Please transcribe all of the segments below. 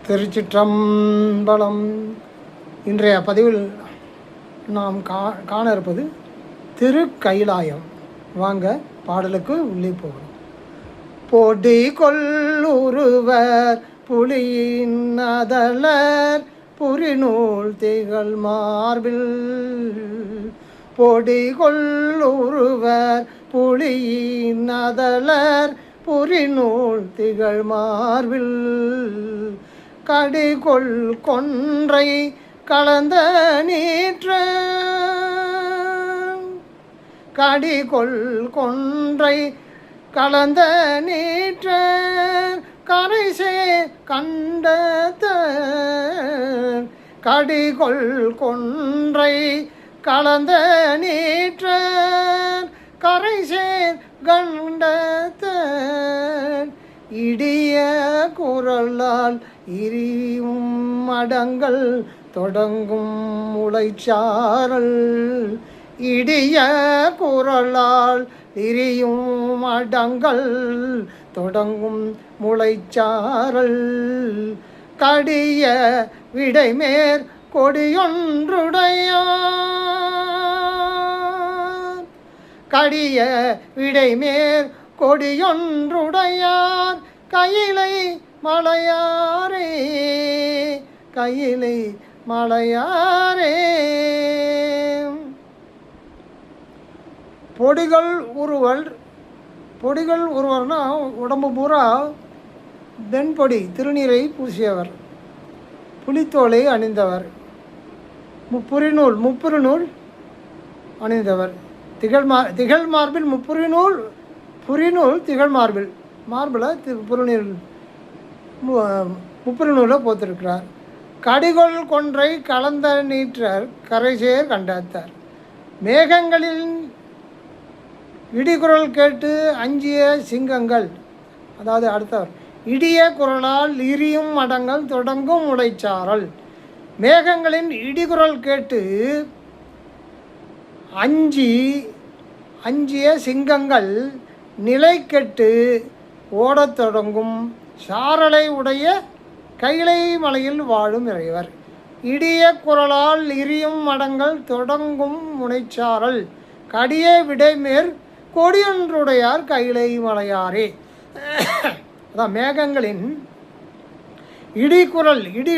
திருச்சிற்றம்பலம். இன்றைய பதிவில் நாம் காண இருப்பது திருக்கைலாயம். வாங்க பாடலுக்கு உள்ளே போகணும். பொடி கொல்லுருவர் புலியின் அதலர் புரிநூல் திகழ் மார்பில். பொடி கொல்லுருவர் புலியின் அதலர் புரிநூல் திகழ் மார்பில். கடிகொள் கொன்றை கலந்த நீற்ற. கடிகொள் கொன்றை கலந்த நீற்ற கரைசே கண்டத. கடிகொள் கொன்றை கலந்த நீற்ற கரைசேர் கண்டத. இடிய குரலால் இரியும் மடங்கள் தொடங்கும் முளைச்சாரல். இடிய குரலால் இரியும் மடங்கள் தொடங்கும் முளைச்சாரல். கடிய விடைமேற் கொடியொன்றுடையார். கடிய விடைமேற் கொடியொன்றுடையார் கையிலை மலையாரே. கையிலை மலையாரே. பொடிகள் உருவர்னா உடம்பு பூரா வெண்பொடி திருநீரை பூசியவர், புலித்தோலை அணிந்தவர், முப்புரி நூல் அணிந்தவர், திகழ் மார்பில் புரிநூல் திகழ் மார்பில் முப்புரி நூலை போத்திருக்கிறார். கடிகொள் கொன்றை கலந்த நீற்றர் கரைசேர் கண்டத்தார். மேகங்களில் இடிகுரல் கேட்டு அஞ்சிய சிங்கங்கள். அதாவது அடுத்தவர் இடிய குரலால் இரியும் மடங்கள் தொடங்கும் முளைச்சாரல். மேகங்களின் இடிகுரல் கேட்டு அஞ்சிய சிங்கங்கள் நிலை கெட்டு ஓடத் தொடங்கும் சாரலை உடைய கைலை மலையில் வாழும் இறைவர். இடிய குரலால் இரியும் மடங்கள் தொடங்கும் முனைச்சாரல். கடிய விடைமேற் கொடியொன்றுடையார் கைலை மலையாரே. அதான் மேகங்களின் இடி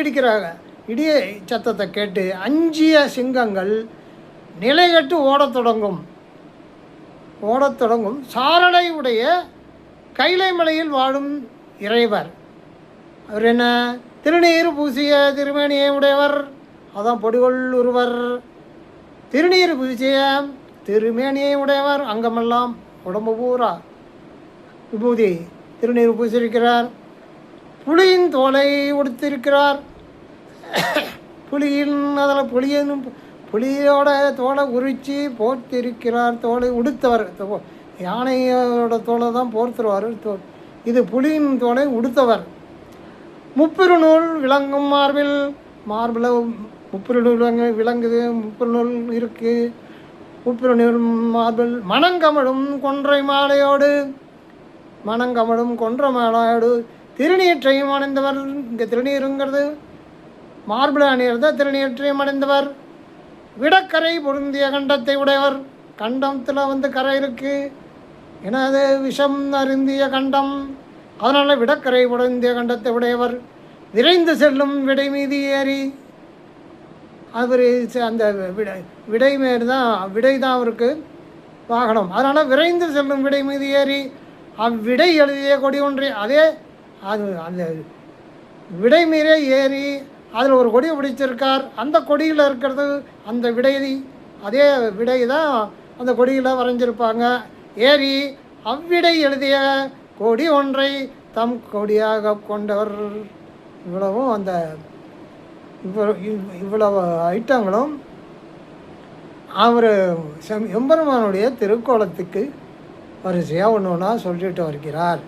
இடிக்கிறாங்க. இடிய சத்தத்தை கேட்டு அஞ்சிய சிங்கங்கள் நிலை கட்டு ஓடத் தொடங்கும் சாரலை உடைய கைலை மலையில் வாழும் இறைவர். அவர் என்ன? திருநீர் பூசிய திருமேனியை உடையவர். அதான் பொடிகொள் ஒருவர். திருநீர் பூசிய திருமேனியை உடையவர். அங்கமெல்லாம் உடம்பு பூரா விபூதி திருநீர் பூசியிருக்கிறார். புலியின் தோலை உடுத்திருக்கிறார். புலியோட தோலை உரித்து போர்த்திருக்கிறார். தோலை உடுத்தவர். யானையோட தோலை தான் போர்த்துருவார். இது புலியின் தோலை உடுத்தவர். முப்புரி நூல் விளங்கும் மார்பில் முப்புரி நூல் விளங்குது. முப்புரி நூல் இருக்குது. முப்புரி நூல் மார்பில் மணங்கமழும் கொன்றை மாலையோடு திருநீற்றையும் அணிந்தவர். இங்கே திருநீருங்கிறது மார்பில் அணிகிறத திருநீற்றையும் அணிந்தவர். விடக்கரை பொருந்திய கண்டத்தை உடையவர். கண்டத்தில் கரை இருக்குது. ஏன்னா அது விஷம் அருந்திய கண்டம். அதனால் விடக்கரை பொருந்திய கண்டத்தை உடையவர். விரைந்து செல்லும் விடை மீது ஏறி அவர் அந்த விடை தான் அவருக்கு வாகனம். அதனால் விரைந்து செல்லும் விடை மீது ஏறி அவ்விடை எழுதிய கொடி ஒன்றை அந்த விடை மீறே ஏறி அதில் ஒரு கொடியை பிடிச்சிருக்கார். அந்த கொடியில் இருக்கிறது அந்த அதே விடை தான் அந்த கொடியில் வரைஞ்சிருப்பாங்க. ஏறி அவ்விடை எழுதிய கொடி ஒன்றை தம் கொடியாக கொண்டவர். இவ்வளவும் இவ்வளவு ஐட்டங்களும் அவர் எம்பெருமானுடைய திருக்கோலத்துக்கு வரிசையாக ஒன்று ஒன்றா சொல்லிட்டு வருகிறார்.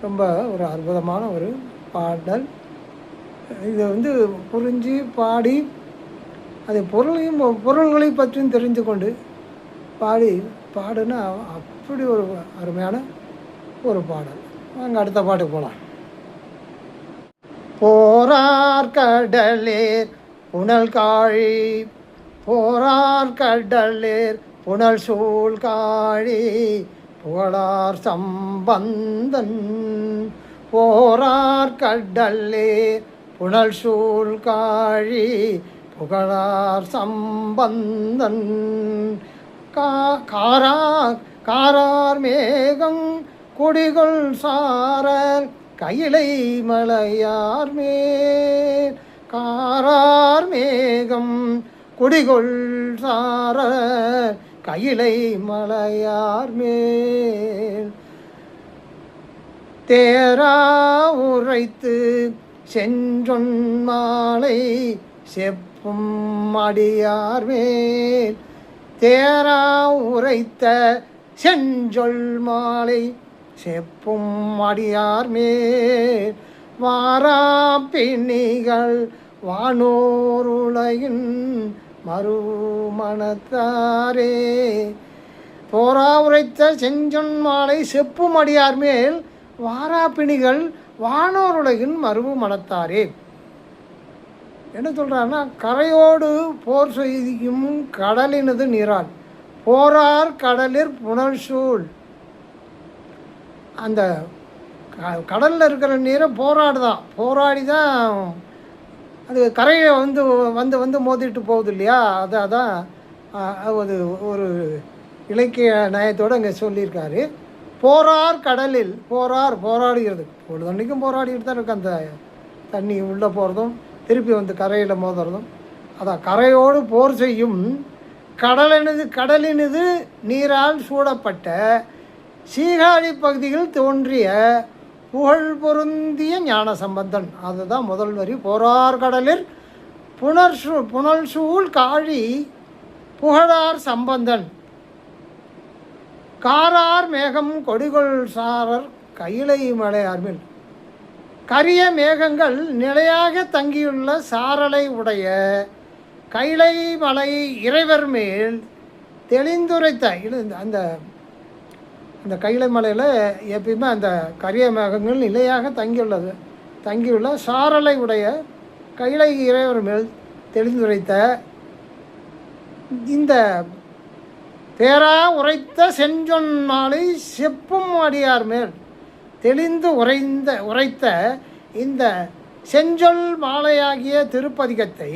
ரொம்ப ஒரு அற்புதமான ஒரு பாடல். இதை புரிஞ்சு பாடி அது பொருள்களை பற்றியும் தெரிந்து கொண்டு பாடுனா அப்படி ஒரு அருமையான ஒரு பாடல். அங்கே அடுத்த பாட்டுக்கு போகலாம். போரார் கடலேர் புனல் காழி, போரார் கடலேர் புனல் சூழ் காழி, புகழார் சம்பந்தன். போரார் கடலேர் புனல் சூழ் காழி, புகழார் சம்பந்தன். காரார் மேகம் குடிகொள் சாரர் கையிலை மலையார் மேல். காரார் மேகம் குடிகொள் சாரர் கையிலை மலையார் மேல். தேரா உரைத்து சென்றொன் மாலை செப்பும் அடியார் மேல். தேரா உரைத்த செஞ்சொல் மாலை செப்பும் அடியார் மேல். வாரா பிணிகள் வானோருலகின் மறுமணத்தாரே. போரா உரைத்த செஞ்சொன் மாலை செப்பும் அடியார் மேல், வாரா பிணிகள் வானோருலகின் மறுமணத்தாரே. என்ன சொல்கிறாருன்னா, கரையோடு போர் செய்யும் கடலினது நீரால். போரார் கடலில் புனல் சூழ். அந்த கடலில் இருக்கிற நீரை போராடி தான் அது கரையை வந்து வந்து வந்து மோதிட்டு போகுது இல்லையா. அதான் அது ஒரு இலக்கிய நயத்தோடு அங்கே சொல்லியிருக்காரு. போரார் கடலில், போராடுகிறது, பொழுதன்னைக்கும் போராடிக்கிட்டு தான் இருக்கு. அந்த தண்ணி உள்ளே போகிறதும் திருப்பி வந்து கரையில் மோதுறதும். அதான் கரையோடு போர் செய்யும் கடலினது நீரால் சூழப்பட்ட சீகாழி பகுதியில் தோன்றிய புகழ் பொருந்திய ஞான சம்பந்தன். அதுதான் முதல் வரி. போரார் கடலில் புனல் சூழ் காழி, புகழார் சம்பந்தன். காரார் மேகம் கொடிகொள் சாரர் கையிலை மலையார் மேல். கரிய மேகங்கள் நிலையாக தங்கியுள்ள சாரலை உடைய கைலை மலை இறைவர் மேல் தெளிந்துரைத்த. அந்த அந்த கைலை மலையில் எப்பயுமே அந்த கரிய மேகங்கள் நிலையாக தங்கியுள்ள சாரலை உடைய கைலை இறைவர் மேல் தெளிந்துரைத்த இந்த பேரா உரைத்த செஞ்சொன் மாலை செப்பும் அடியார் மேல். தெளிந்து உரைத்த இந்த செஞ்சொல் மாலையாகிய திருப்பதிகத்தை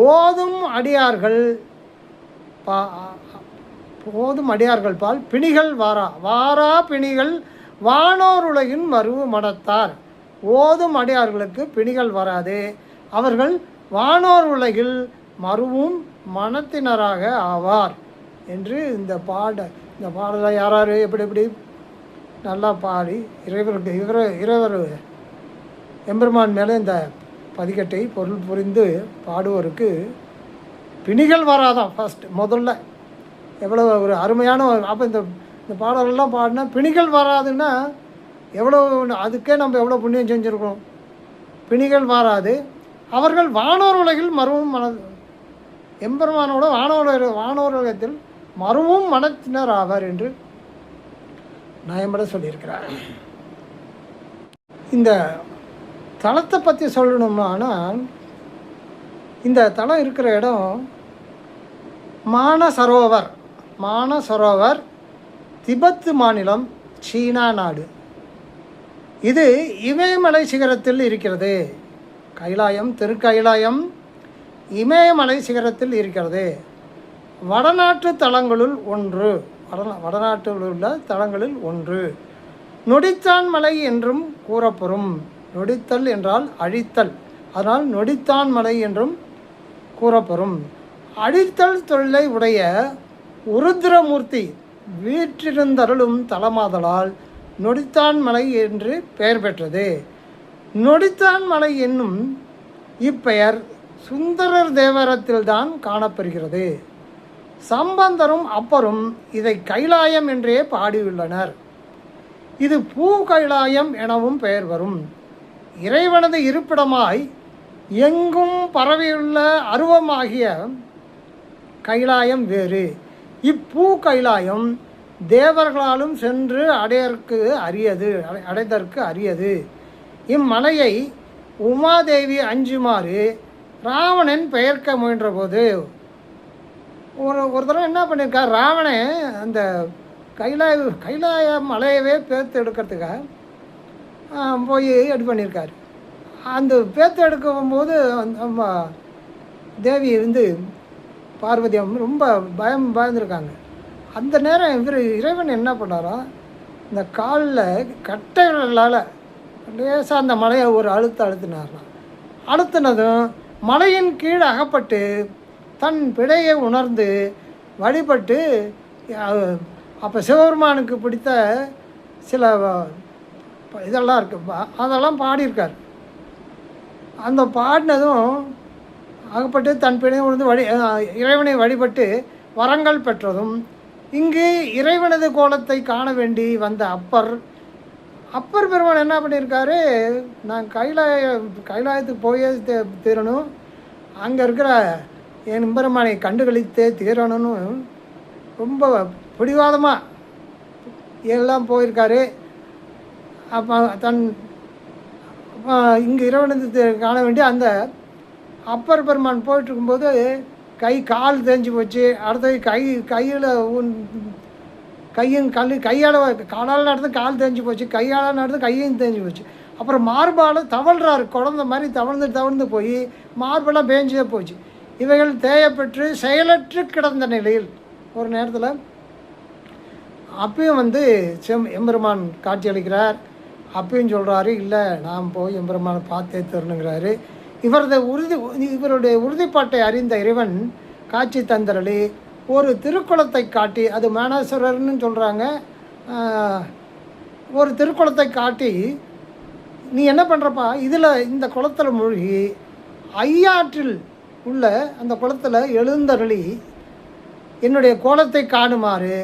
ஓதும் அடியார்கள் பால் பிணிகள் வாரா பிணிகள் வானோர் உலகின் மறுவு மடத்தார். ஓதும் அடியார்களுக்கு பிணிகள் வராது, அவர்கள் வானோர் உலகில் மறுவும் மனத்தினராக ஆவார் என்று இந்த பாடலை யாராரு எப்படி நல்லா பாடி இறைவர் எம்பெருமான் மேலே இந்த பதிகட்டை பொருள் புரிந்து பாடுவோருக்கு பிணிகள் வராதான். முதல்ல எவ்வளோ ஒரு அருமையான. அப்போ இந்த பாடலெல்லாம் பாடினா பிணிகள் வராதுன்னா எவ்வளோ, அதுக்கே நம்ம எவ்வளோ புண்ணியம் செஞ்சுருக்கோம். பிணிகள் வராது, அவர்கள் வானோர் உலகில் மறுவும் எம்பெருமானோட வானோர் உலகத்தில் மறுவும் மனத்தினர் ஆவார் என்று நயம்பட சொல்லியிருக்கிறார். இந்த தலத்தை பற்றி சொல்லணும்னா, இந்த தலம் இருக்கிற இடம் மானசரோவர் திபெத் மாநிலம், சீனா நாடு. இது இமயமலை சிகரத்தில் இருக்கிறது. திருக்கைலாயம் இமயமலை சிகரத்தில் இருக்கிறது. வடநாட்டு தலங்களுள் ஒன்று. வடநாட்டில் உள்ள தலங்களில் ஒன்று. நொடித்தான் மலை என்றும் கூறப்பெறும். நொடித்தல் என்றால் அழித்தல், அதனால் நொடித்தான் மலை என்றும் கூறப்பெறும். அழித்தல் தொழிலை உடைய உருத்திரமூர்த்தி வீற்றிருந்தருளும் தலமாதலால் நொடித்தான் மலை என்று பெயர் பெற்றது. நொடித்தான் மலை என்னும் இப்பெயர் சுந்தரர் தேவாரத்தில்தான் காணப்பெறுகிறது. சம்பந்தரும் அப்பரும் இதை கைலாயம் என்றே பாடியுள்ளனர். இது பூ கைலாயம் எனவும் பெயர் வரும். இறைவனது இருப்பிடமாய் எங்கும் பரவியுள்ள அருவமாகிய கைலாயம் வேறு. இப்பூ கைலாயம் தேவர்களாலும் சென்று அடைதற்கு அரியது. இம்மலையை உமாதேவி அஞ்சுமாறு ராவணன் பெயர்க்க முயன்றபோது ஒரு தடவை என்ன பண்ணியிருக்கார், ராவணன் அந்த கைலாய மலையவே பேர்த்து எடுக்கிறதுக்காக போய் இது பண்ணியிருக்கார். அந்த பேர்த்து எடுக்கும்போது நம்ம தேவி பார்வதி ரொம்ப பயந்துருக்காங்க. அந்த நேரம் இறைவன் என்ன பண்ணாரோ, இந்த காலில் கட்டைகளால் லேசாக அந்த மலையை ஒரு அழுத்தினாராம். அழுத்தினதும் மலையின் கீழ் அகப்பட்டு தன் பிழையை உணர்ந்து வழிபட்டு, அப்போ சிவபெருமானுக்கு பிடித்த சில இதெல்லாம் இருக்கு, அதெல்லாம் பாடியிருக்கார். அந்த பாடினதும் அகப்பட்டு தன் பிழையை உணர்ந்து இறைவனை வழிபட்டு வரங்கள் பெற்றதும் இங்கு இறைவனது கோலத்தை காண வேண்டி வந்த அப்பர் பெருமான் என்ன பண்ணியிருக்காரு, நான் கைலாயத்துக்கு போயே தீரணும், அங்கே இருக்கிற என் எம்பெருமானை கண்டுகளித்தே தீரணும்னு ரொம்ப பிடிவாதமாக எல்லாம் போயிருக்காரு. அப்போ இங்கே இறைவனது காண வேண்டி அந்த அப்பர் பெருமான் போயிட்டுருக்கும்போது கால் தேஞ்சு போச்சு. அடுத்தது காலால் நடந்து கால் தேஞ்சு போச்சு, கையால் நடந்து கையும் தேஞ்சு போச்சு. அப்புறம் மார்பால் தவழ்கிறாரு, குழந்த மாதிரி தவழ்ந்து போய் மார்பெல்லாம் பேஞ்சே போச்சு. இவைகள் தேயப்பெற்று செயலற்று கிடந்த நிலையில் ஒரு நேரத்தில் அப்பயும் எம்பெருமான் காட்சி அளிக்கிறார். அப்பயும் சொல்கிறாரு, இல்லை நான் போய் எம்பெருமானை பார்த்தே தரணுங்கிறாரு. இவருடைய உறுதிப்பாட்டை அறிந்த இறைவன் காட்சி தந்தரளி ஒரு திருக்குளத்தை காட்டி, அது மேனாசுரர்னு சொல்கிறாங்க, ஒரு திருக்குளத்தை காட்டி, நீ என்ன பண்ணுறப்பா, இந்த குளத்தில் மூழ்கி ஐயாற்றில் உள்ள அந்த குளத்தில் எழுந்தருளி என்னுடைய கோலத்தை காணுமாறு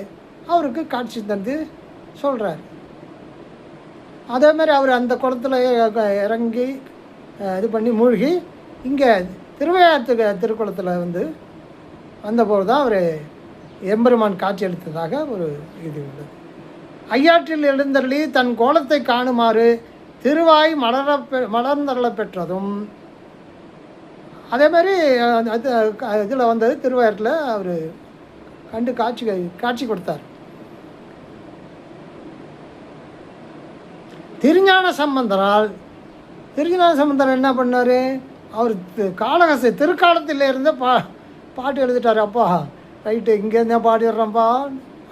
அவருக்கு காட்சி தந்து சொல்கிறார். அதே மாதிரி அவர் அந்த குளத்தில் இறங்கி இது பண்ணி மூழ்கி இங்கே திருவையாற்று திருக்குளத்தில் வந்தபோது தான் அவர் எம்பெருமான் காட்சி அளித்ததாக ஒரு இது உள்ளது. ஐயாற்றில் எழுந்தருளி தன் கோலத்தை காணுமாறு திருவாய் மலர்ந்தருள பெற்றதும், அதே மாதிரி இதில் திருவாயூரில் அவர் கண்டு காட்சி கொடுத்தார். திருஞான சம்பந்தர் என்ன பண்ணார், அவர் திருக்காலத்திலேருந்து பாட்டு எழுதிட்டார். அப்பா ரைட்டு, இங்கேருந்தே பாடிடுறோம்ப்பா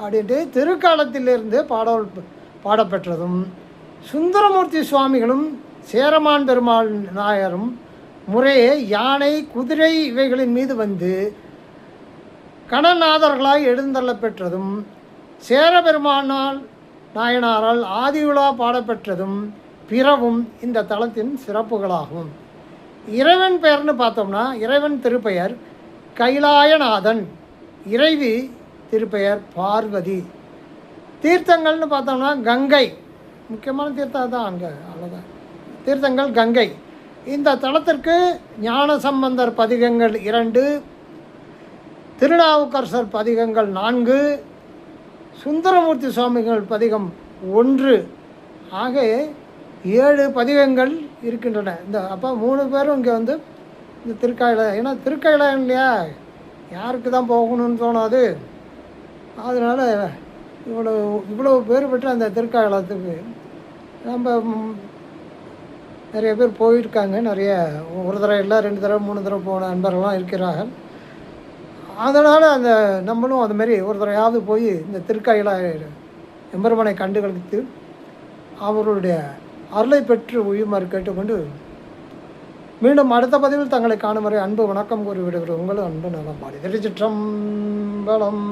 அப்படின்ட்டு திருக்காலத்திலிருந்து பாடப்பெற்றதும், சுந்தரமூர்த்தி சுவாமிகளும் சேரமான் பெருமாள் நாயரும் முறையே யானை குதிரை இவைகளின் மீது கணநாதர்களாய் எழுந்தள்ள பெற்றதும், சேரபெருமானால் நாயனாரால் ஆதி விழா பாடப்பெற்றதும் பிறவும் இந்த தலத்தின் சிறப்புகளாகும். இறைவன் பெயர்னு பார்த்தோம்னா, இறைவன் திருப்பெயர் கைலாயநாதன், இறைவி திருப்பெயர் பார்வதி. தீர்த்தங்கள்னு பார்த்தோம்னா கங்கை, முக்கியமான தீர்த்தம் தான் அங்கே, அவ்வளோதான் தீர்த்தங்கள் கங்கை. இந்த தலத்திற்கு ஞானசம்பந்தர் பதிகங்கள் 2, திருநாவுக்கரசர் பதிகங்கள் 4, சுந்தரமூர்த்தி சுவாமிகள் பதிகம் 1 ஆக 7 பதிகங்கள் இருக்கின்றன. அப்போ 3 பேரும் இங்கே இந்த திருக்காயிலம், ஏன்னா திருக்காயிலம் இல்லையா, யாருக்கு தான் போகணும்னு தோணாது. அதனால் இவ்வளோ பேர் பெற்ற அந்த திருக்காயிலத்துக்கு நம்ம நிறைய பேர் போயிருக்காங்க. நிறைய ஒரு தடவை இல்லை, 2 தடவை 3 தடவை போன நண்பர்கள்லாம் இருக்கிறார்கள். அதனால் நம்மளும் அதுமாரி ஒரு தடவையாவது போய் இந்த திருக்காயில எம்பெருமானை கண்டுகளித்து அவருடைய அருளை பெற்று உயுமாறு கேட்டுக்கொண்டு மீண்டும் அடுத்த பதிவில் தங்களை காணும் வரை அன்பு வணக்கம் கூறி விடுகிற உங்களும் அன்பு நலம் பாடி திருச்சிற்றம்பலம்.